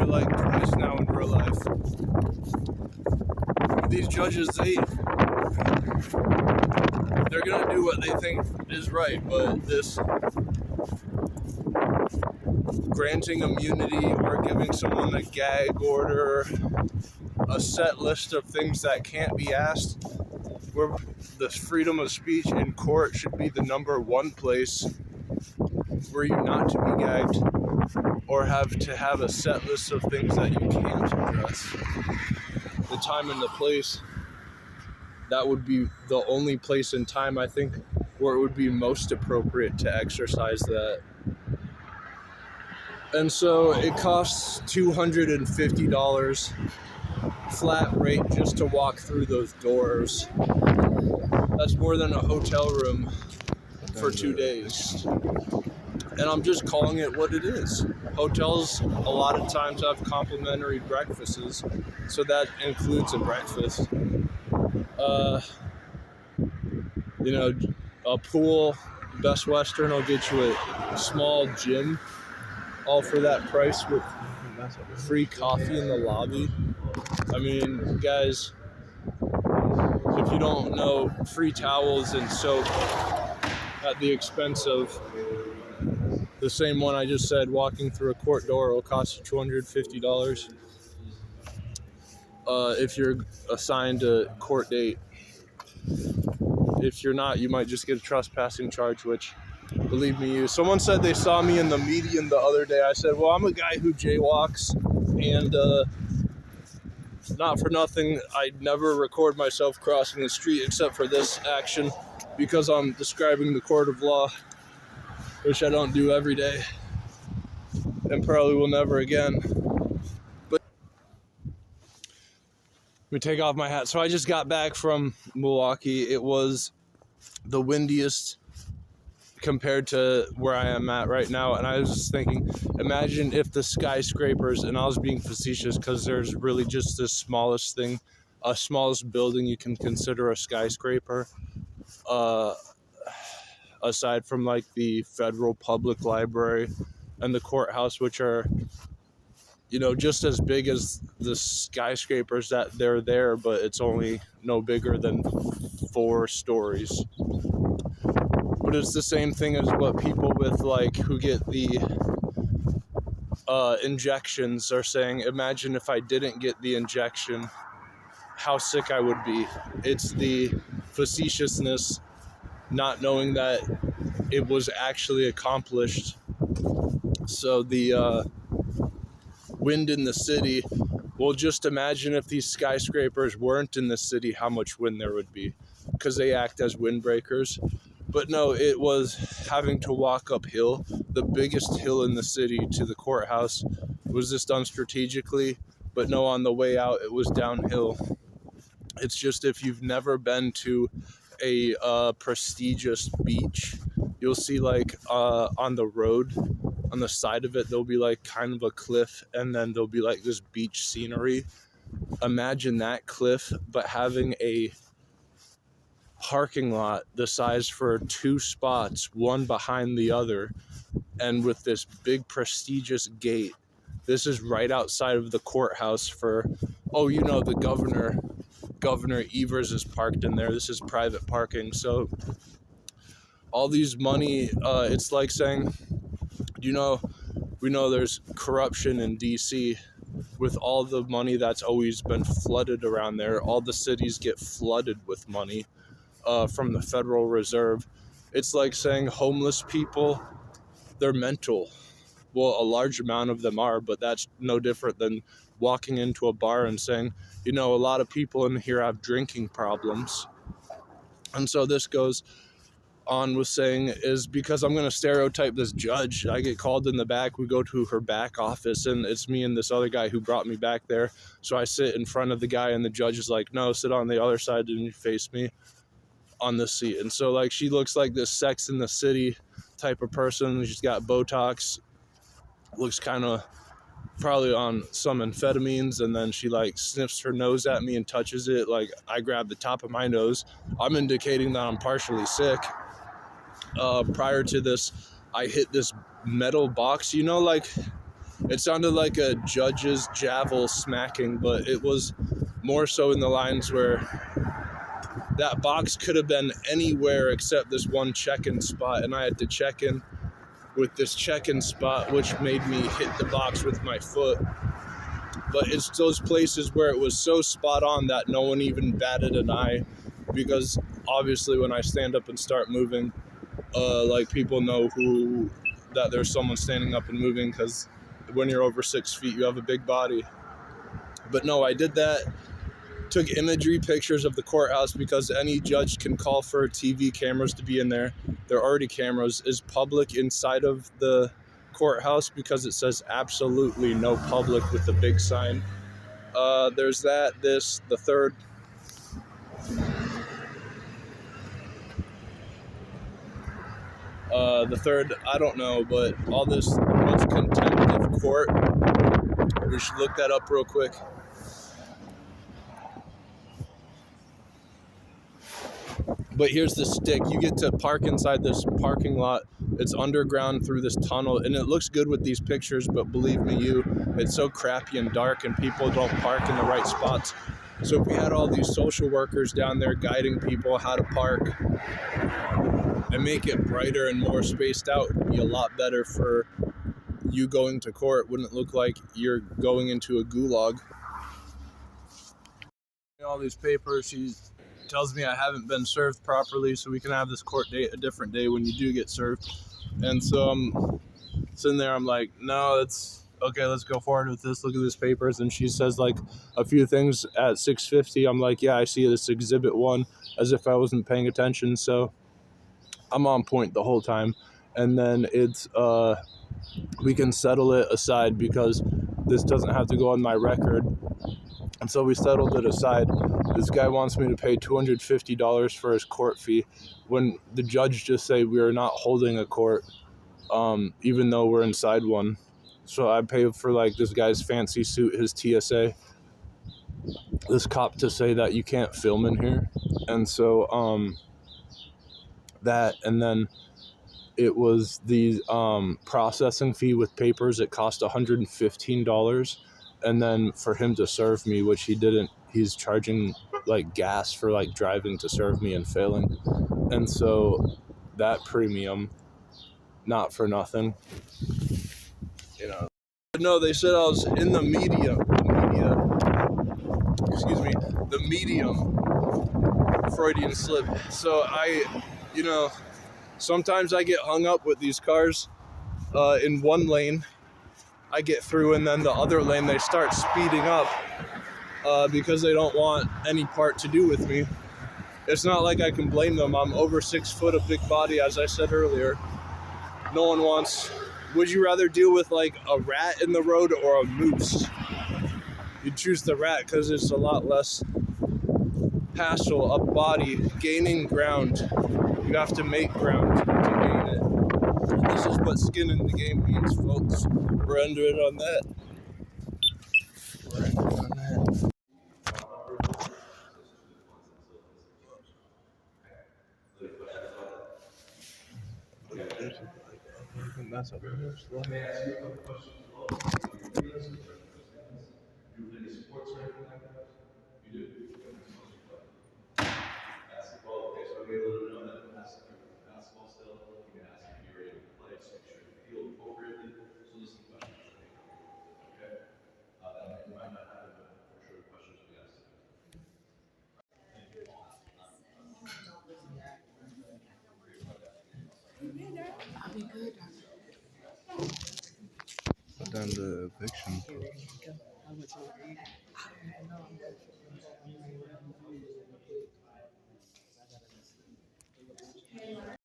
there like twice now in real life. These judges, they're gonna do what they think is right, but this granting immunity or giving someone a gag order, a set list of things that can't be asked, where the freedom of speech in court should be the number one place where you're not to be gagged or have to have a set list of things that you can't address. The time and the place, that would be the only place and time, I think, where it would be most appropriate to exercise that. And so it costs $250 flat rate just to walk through those doors. That's more than a hotel room for 2 days. And I'm just calling it what it is. Hotels a lot of times have complimentary breakfasts, so that includes a breakfast. A pool, Best Western will get you a small gym, all for that price with free coffee in the lobby. I mean, guys, if you don't know, free towels and soap at the expense of the same one I just said, walking through a court door will cost you $250 if you're assigned a court date. If you're not, you might just get a trespassing charge, which, believe me, someone said they saw me in the median the other day. I said, well, I'm a guy who jaywalks, and not for nothing, I never record myself crossing the street except for this action, because I'm describing the court of law, which I don't do every day and probably will never again. But let me take off my hat. So I just got back from Milwaukee. It was the windiest compared to where I am at right now, and I was just thinking, imagine if the skyscrapers, and I was being facetious because there's really just the smallest thing, smallest building you can consider a skyscraper, aside from like the Federal Public Library and the courthouse, which are, just as big as the skyscrapers that they're there, but it's only no bigger than 4 stories. But it's the same thing as what people with who get the injections are saying. Imagine if I didn't get the injection, how sick I would be. It's the facetiousness, not knowing that it was actually accomplished. So the wind in the city, well, just imagine if these skyscrapers weren't in the city, how much wind there would be, because they act as windbreakers. But no, it was having to walk uphill. The biggest hill in the city to the courthouse. Was this done strategically? But no, on the way out, it was downhill. It's just, if you've never been to a prestigious beach, you'll see on the road, on the side of it, there'll be kind of a cliff, and then there'll be this beach scenery. Imagine that cliff, but having a parking lot the size for 2 spots, one behind the other, and with this big prestigious gate. This is right outside of the courthouse for, the Governor Evers is parked in there. This is private parking. So all these money, it's like saying, we know there's corruption in DC. With all the money that's always been flooded around there, all the cities get flooded with money from the Federal Reserve. It's like saying homeless people, they're mental. Well, a large amount of them are, but that's no different than walking into a bar and saying, a lot of people in here have drinking problems. And so this goes on with saying, is because I'm going to stereotype this judge. I get called in the back. We go to her back office, and it's me and this other guy who brought me back there. So I sit in front of the guy, and the judge is like, no, sit on the other side and you face me on this seat. And so she looks like this Sex in the City type of person. She's got Botox, looks kind of probably on some amphetamines, and then she sniffs her nose at me and touches it. I grab the top of my nose. I'm indicating that I'm partially sick. Prior to this, I hit this metal box, It sounded like a judge's javel smacking, but it was more so in the lines where that box could have been anywhere except this one check-in spot, and I had to check in with this check-in spot, which made me hit the box with my foot. But it's those places where it was so spot on that no one even batted an eye, because obviously when I stand up and start moving, like people know that there's someone standing up and moving, because when you're over 6 feet, you have a big body. But no, I did that. Took imagery pictures of the courthouse, because any judge can call for TV cameras to be in there. There are already cameras. Is public inside of the courthouse, because it says absolutely no public with the big sign. There's that, the third. The third, I don't know, but all this was contempt of court. We should look that up real quick. But here's the stick. You get to park inside this parking lot. It's underground through this tunnel, and it looks good with these pictures, but believe me, it's so crappy and dark, and people don't park in the right spots. So if we had all these social workers down there guiding people how to park and make it brighter and more spaced out, it'd be a lot better for you going to court. Wouldn't look like you're going into a gulag. All these papers, he tells me I haven't been served properly, so we can have this court date a different day when you do get served. And so I'm sitting there, I'm like, no, it's okay, let's go forward with this. Look at this papers. And she says like a few things at 6:50. I'm like, yeah, I see this exhibit 1, as if I wasn't paying attention. So I'm on point the whole time. And then it's we can settle it aside, because this doesn't have to go on my record. And so we settled it aside. This guy wants me to pay $250 for his court fee, when the judge just said we are not holding a court, even though we're inside one. So I pay for like this guy's fancy suit, his TSA, this cop to say that you can't film in here. And so that, and then it was the processing fee with papers. It cost $115. And then for him to serve me, which he didn't, he's charging like gas for like driving to serve me and failing. And so that premium, not for nothing, you know. But no, they said I was in the medium, Freudian slip. So sometimes I get hung up with these cars in one lane. I get through, and then the other lane they start speeding up because they don't want any part to do with me. It's not like I can blame them. I'm over 6 foot, a big body, as I said earlier. No one wants. Would you rather deal with like a rat in the road or a moose? You'd choose the rat, because it's a lot less hassle. A body gaining ground, you have to make ground to gain it. And this is what skin in the game means, folks. We're under it on that. That's up. May I ask you a couple questions as well? Do you do any sports or anything like that? You do? Basketball, okay, so I'll be able to know that basketball still, you can ask if you're able to play, just make sure you feel appropriately. So listen to questions. Okay? That might not happen, but for sure the questions will be asked. I'll be good. Put down the eviction. Here we go. I want you to read. I don't even know.